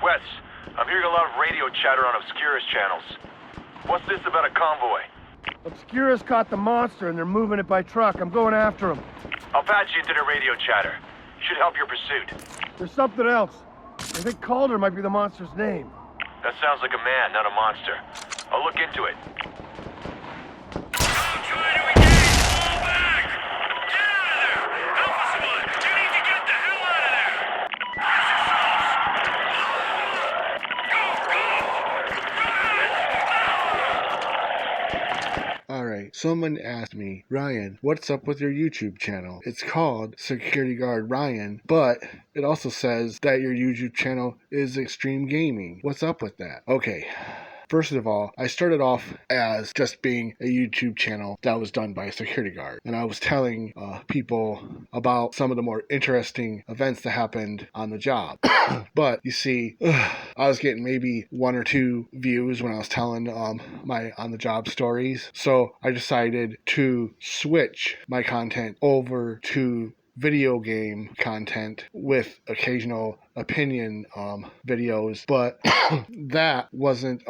Wes, I'm hearing a lot of radio chatter on Obscurus channels. What's this about a convoy? Obscurus caught the monster and they're moving it by truck. I'm going after him. I'll patch you into the radio chatter. Should help your pursuit. There's something else. I think Calder might be the monster's name. That sounds like a man, not a monster. I'll look into it. Alright, someone asked me, Ryan, what's up with your YouTube channel? It's called Security Guard Ryan, but it also says that your YouTube channel is Extreme Gaming. What's up with that? Okay. First of all, I started off as just being a YouTube channel that was done by a security guard. And I was telling people about some of the more interesting events that happened on the job. But you see, I was getting maybe 1 or 2 views when I was telling my on-the-job stories. So I decided to switch my content over to video game content with occasional opinion videos, but that wasn't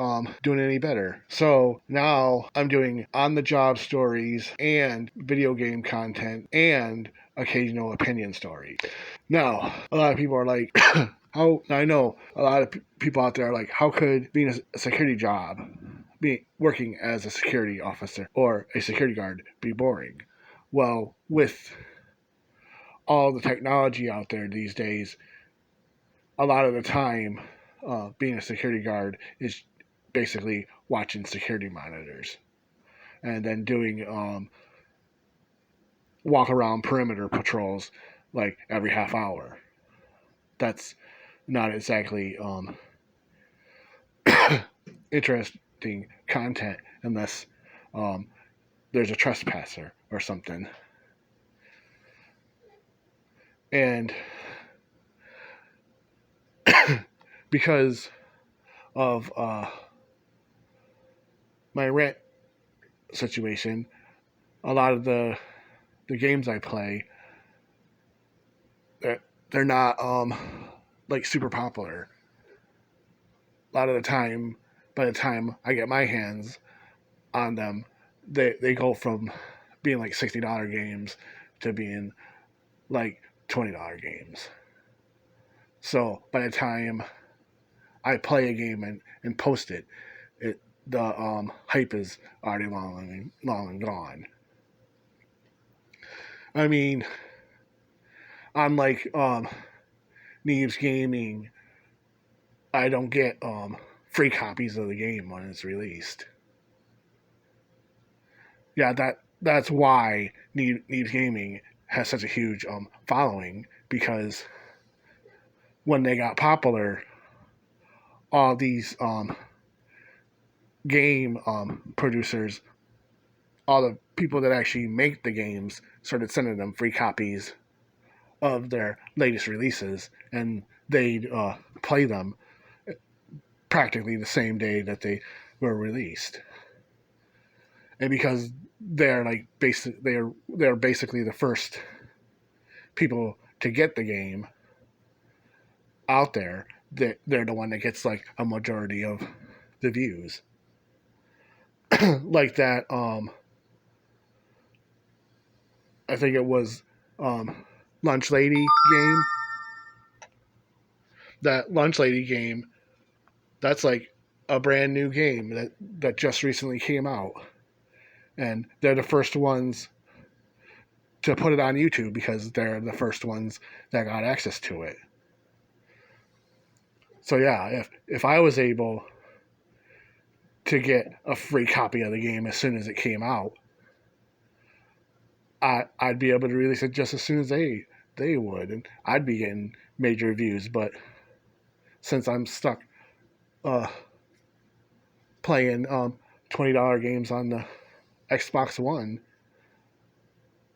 doing any better. So now I'm doing on-the-job stories and video game content and occasional opinion stories. Now, a lot of people are like, I know a lot of people out there are like, how could being a security job, working as a security officer or a security guard be boring? Well, with all the technology out there these days, a lot of the time, being a security guard is basically watching security monitors and then doing walk around perimeter patrols like every half hour. That's not exactly interesting content unless there's a trespasser or something. And because of my rent situation, a lot of the games I play, they're not like super popular. A lot of the time, by the time I get my hands on them, they go from being like $60 games to being like $20 games. So by the time I play a game and post it, the hype is already long and gone. I mean, unlike Neebs Gaming, I don't get free copies of the game when it's released. Yeah, that's why Neebs Gaming has such a huge following, because when they got popular, all these game producers, all the people that actually make the games, started sending them free copies of their latest releases, and they'd play them practically the same day that they were released. And because they're like they're basically the first people to get the game out there, they're the one that gets like a majority of the views. Like that I think it was Lunch Lady game. That Lunch Lady game, that's like a brand new game that just recently came out. And they're the first ones to put it on YouTube because they're the first ones that got access to it. So yeah, if I was able to get a free copy of the game as soon as it came out, I'd be able to release it just as soon as they would, and I'd be getting major views. But since I'm stuck playing $20 games on the Xbox One,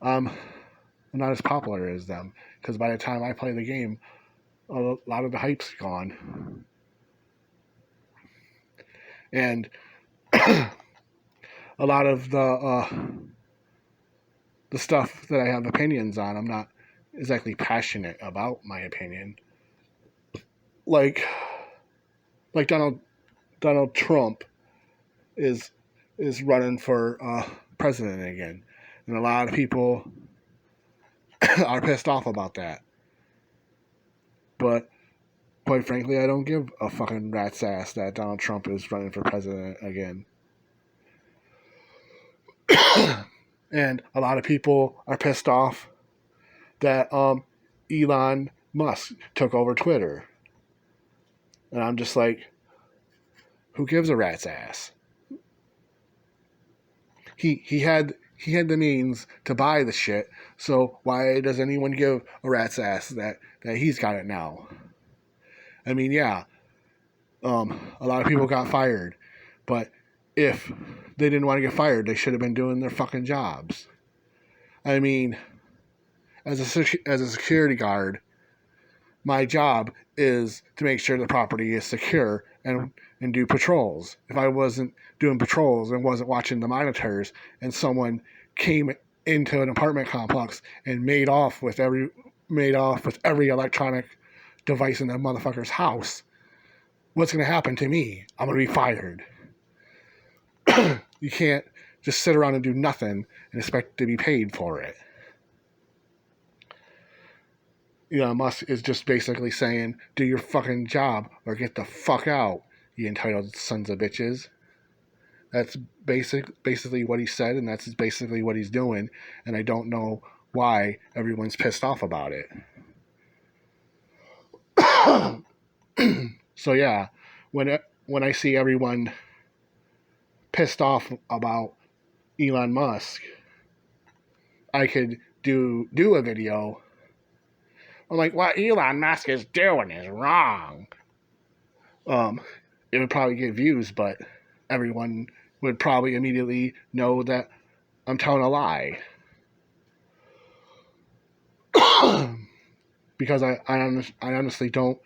I'm not as popular as them, because by the time I play the game, a lot of the hype's gone. And a lot of the stuff that I have opinions on, I'm not exactly passionate about my opinion. Like like Donald Trump is running for president again, and a lot of people are pissed off about that. But quite frankly, I don't give a fucking rat's ass that Donald Trump is running for president again. And a lot of people are pissed off that Elon Musk took over Twitter. And I'm just like, who gives a rat's ass? He had the means to buy the shit, so why does anyone give a rat's ass that he's got it now? I mean, yeah, a lot of people got fired, but if they didn't want to get fired, they should have been doing their fucking jobs. I mean, as a security guard, my job is to make sure the property is secure and do patrols. If I wasn't doing patrols and wasn't watching the monitors, and someone came into an apartment complex and made off with every electronic device in that motherfucker's house, what's going to happen to me? I'm going to be fired. You can't just sit around and do nothing and expect to be paid for it. Elon Musk is just basically saying, do your fucking job or get the fuck out, you entitled sons of bitches. That's basically what he said, and that's basically what he's doing, and I don't know why everyone's pissed off about it. So yeah, when I see everyone pissed off about Elon Musk, I could do a video. I'm like, what Elon Musk is doing is wrong. It would probably get views, but everyone would probably immediately know that I'm telling a lie. Because I honestly don't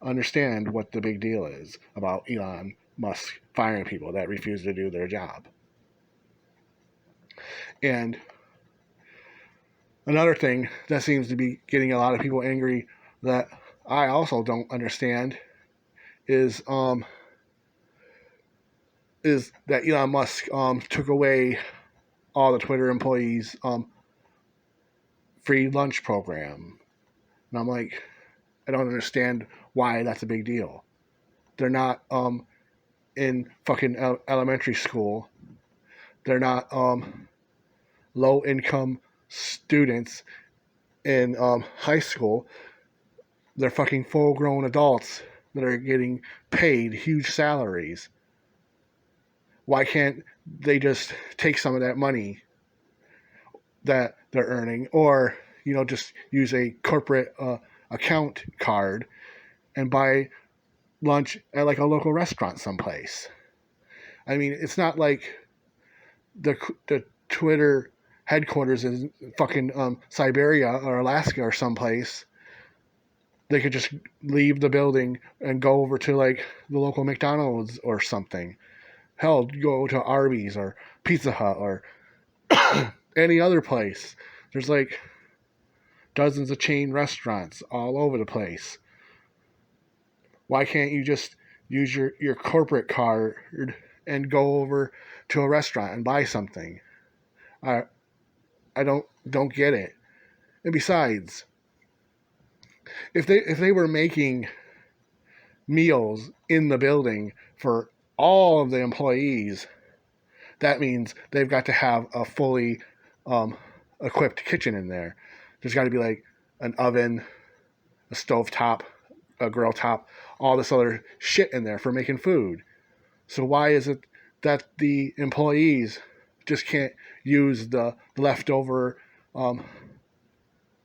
understand what the big deal is about Elon Musk firing people that refuse to do their job. And another thing that seems to be getting a lot of people angry that I also don't understand is that Elon Musk took away all the Twitter employees' free lunch program. And I'm like, I don't understand why that's a big deal. They're not in fucking elementary school. They're not low-income students in high school. They're fucking full-grown adults that are getting paid huge salaries. Why can't they just take some of that money that they're earning, or just use a corporate account card and buy lunch at like a local restaurant someplace? I mean, it's not like the Twitter headquarters is fucking Siberia or Alaska or someplace. They could just leave the building and go over to like the local McDonald's or something. Hell, go to Arby's or Pizza Hut or any other place. There's like dozens of chain restaurants all over the place. Why can't you just use your corporate card and go over to a restaurant and buy something? I don't get it. And besides, if they were making meals in the building for all of the employees, that means they've got to have a fully equipped kitchen in there. There's got to be like an oven, a stove top, a grill top, all this other shit in there for making food. So why is it that the employees just can't use the leftover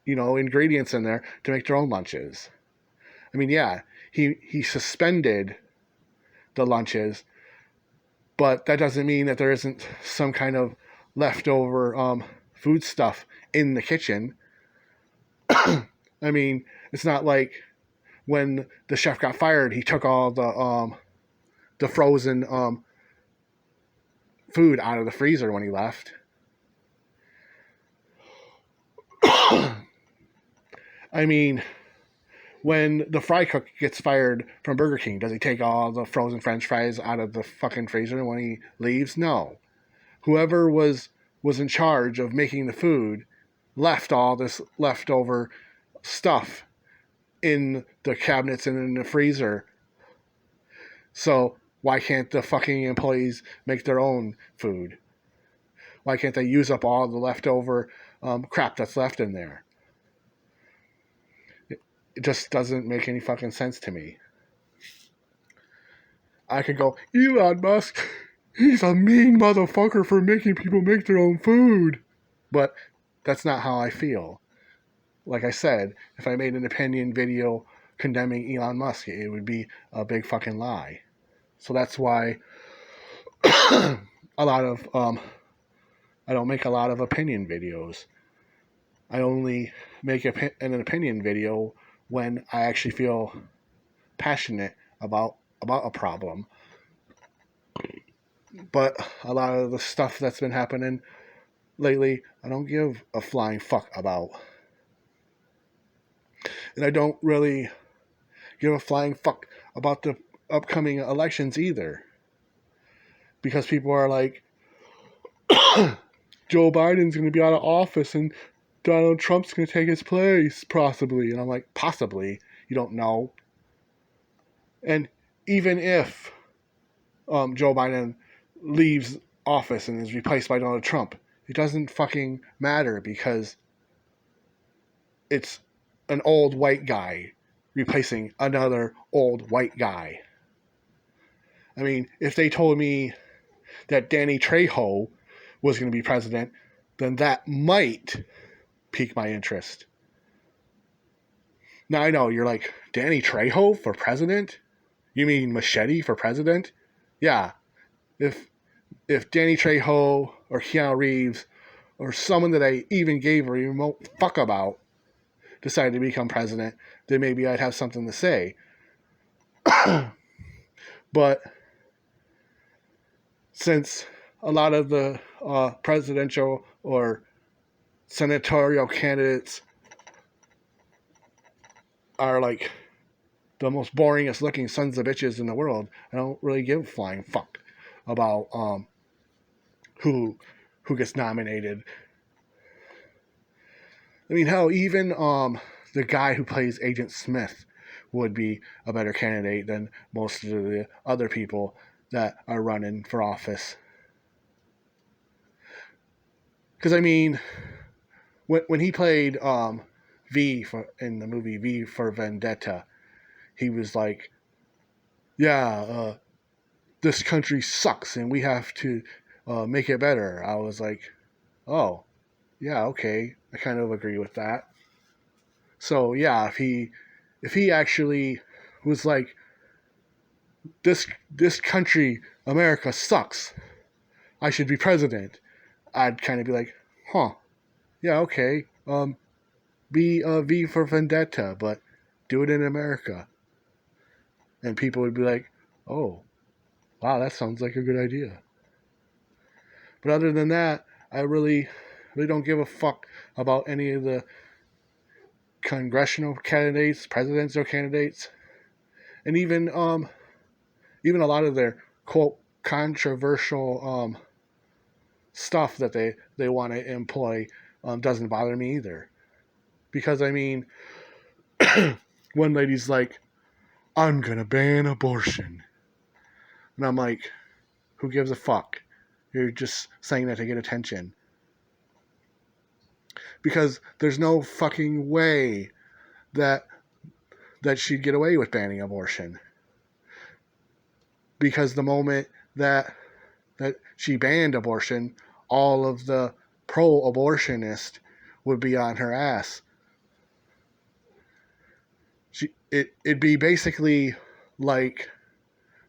ingredients in there to make their own lunches? I mean, yeah, he suspended the lunches, but that doesn't mean that there isn't some kind of leftover food stuff in the kitchen. I mean, it's not like when the chef got fired, he took all the frozen food out of the freezer when he left. I mean, when the fry cook gets fired from Burger King, does he take all the frozen French fries out of the fucking freezer when he leaves? No. Whoever was in charge of making the food left all this leftover stuff in the cabinets and in the freezer. So why can't the fucking employees make their own food? Why can't they use up all the leftover crap that's left in there? It just doesn't make any fucking sense to me. I could go, Elon Musk, he's a mean motherfucker for making people make their own food. But that's not how I feel. Like I said, if I made an opinion video condemning Elon Musk, it would be a big fucking lie. So that's why I don't make a lot of opinion videos. I only make an opinion video when I actually feel passionate about a problem. But a lot of the stuff that's been happening lately, I don't give a flying fuck about. And I don't really give a flying fuck about the upcoming elections either. Because people are like, Joe Biden's going to be out of office and Donald Trump's going to take his place, possibly. And I'm like, possibly? You don't know. And even if Joe Biden leaves office and is replaced by Donald Trump, it doesn't fucking matter because it's an old white guy replacing another old white guy. I mean, if they told me that Danny Trejo was going to be president, then that might pique my interest. Now I know you're like, Danny Trejo for president? You mean Machete for president? Yeah. If Danny Trejo or Keanu Reeves or someone that I even gave a remote fuck about decided to become president, then maybe I'd have something to say. But since a lot of the presidential or senatorial candidates are like the most boringest looking sons of bitches in the world, I don't really give a flying fuck about who gets nominated. I mean, hell, even the guy who plays Agent Smith would be a better candidate than most of the other people that are running for office. Because, I mean, when he played in the movie V for Vendetta, he was like, yeah, this country sucks and we have to make it better. I was like, oh, yeah, okay. I kind of agree with that. So, yeah, if he actually was like, this country, America, sucks, I should be president, I'd kind of be like, huh, yeah, okay, be V for Vendetta, but do it in America. And people would be like, oh, wow, that sounds like a good idea. But other than that, I really don't give a fuck about any of the congressional candidates, presidential candidates, and even a lot of their quote controversial stuff that they want to employ doesn't bother me either. Because I mean, one lady's like, I'm gonna ban abortion, and I'm like, who gives a fuck? You're just saying that to get attention. Because there's no fucking way that she'd get away with banning abortion. Because the moment that she banned abortion, all of the pro-abortionists would be on her ass. It'd be basically like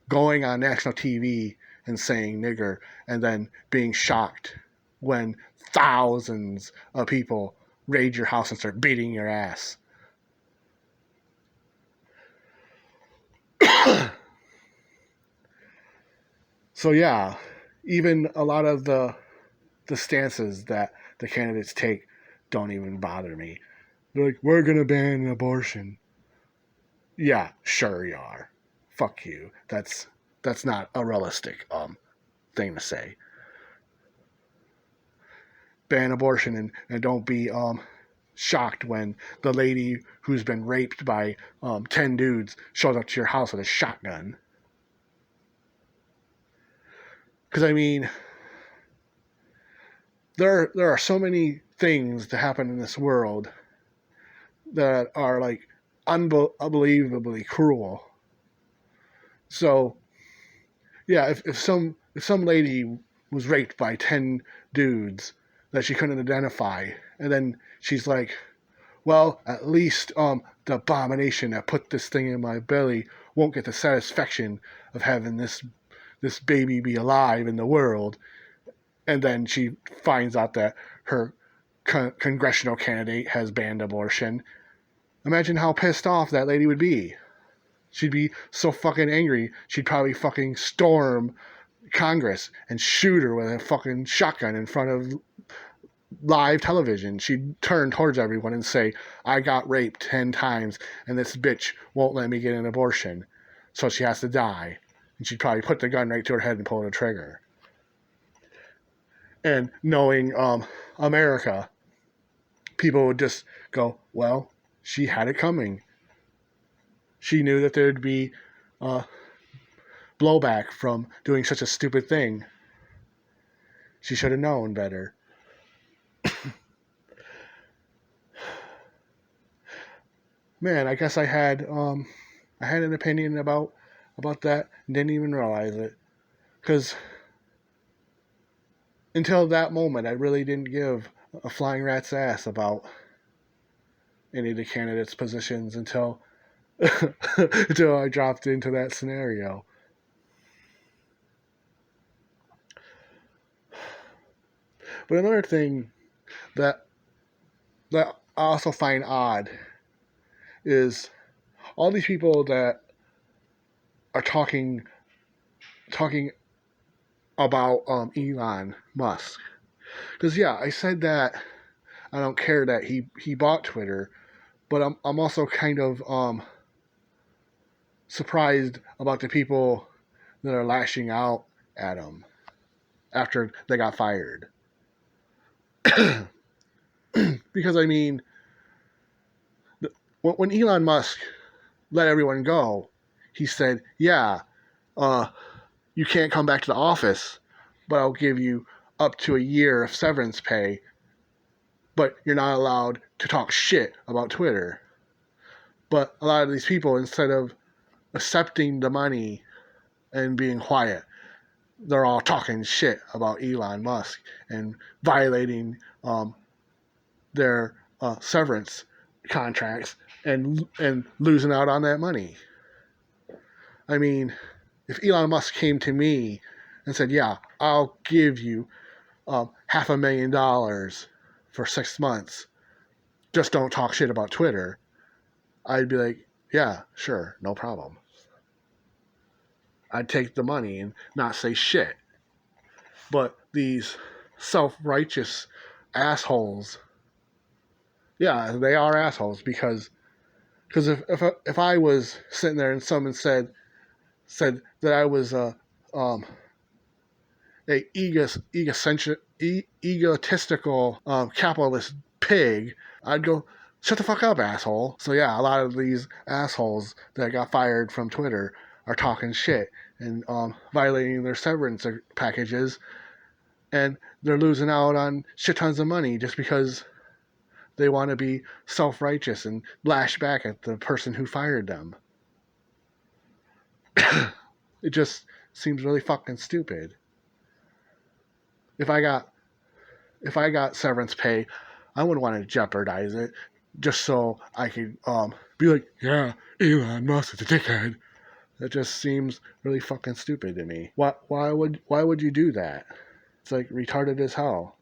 going on national TV and saying nigger and then being shocked when thousands of people raid your house and start beating your ass. So yeah, even a lot of the stances that the candidates take don't even bother me. They're like, we're going to ban abortion. Yeah, sure you are. Fuck you. That's not a realistic thing to say. Ban abortion and don't be shocked when the lady who's been raped by 10 dudes shows up to your house with a shotgun. Because, I mean, there are so many things that happen in this world that are, like, unbelievably cruel. So, yeah, if some lady was raped by 10 dudes that she couldn't identify, and then she's like, well, at least the abomination that put this thing in my belly won't get the satisfaction of having this baby be alive in the world. And then she finds out that her congressional candidate has banned abortion. Imagine how pissed off that lady would be. She'd be so fucking angry, she'd probably fucking storm Congress and shoot her with a fucking shotgun in front of live television. She'd turn towards everyone and say, I got raped 10 times and this bitch won't let me get an abortion, so she has to die. And she'd probably put the gun right to her head and pull the trigger. And knowing America, people would just go, well, she had it coming. She knew that there'd be blowback from doing such a stupid thing. She should have known better. Man, I guess I had an opinion about that and didn't even realize it. Because until that moment, I really didn't give a flying rat's ass about any of the candidates' positions until until I dropped into that scenario. But another thing that I also find odd is all these people that are talking about Elon Musk. Because yeah, I said that I don't care that he bought Twitter, but I'm also kind of surprised about the people that are lashing out at him after they got fired. Because I mean, when Elon Musk let everyone go, he said, yeah, you can't come back to the office, but I'll give you up to a year of severance pay, but you're not allowed to talk shit about Twitter. But a lot of these people, instead of accepting the money and being quiet, they're all talking shit about Elon Musk and violating their severance contracts and losing out on that money. I mean, if Elon Musk came to me and said, yeah, I'll give you $500,000 for 6 months, just don't talk shit about Twitter, I'd be like, yeah, sure, no problem. I'd take the money and not say shit. But these self-righteous assholes, yeah, they are assholes because if I was sitting there and someone said that I was a egotistical capitalist pig, I'd go, shut the fuck up, asshole. So yeah, a lot of these assholes that got fired from Twitter are talking shit and violating their severance packages, and they're losing out on shit tons of money just because they want to be self-righteous and lash back at the person who fired them. It just seems really fucking stupid. If I got severance pay, I wouldn't want to jeopardize it just so I could be like, yeah, Elon Musk is a dickhead. That just seems really fucking stupid to me. Why would you do that? It's like retarded as hell.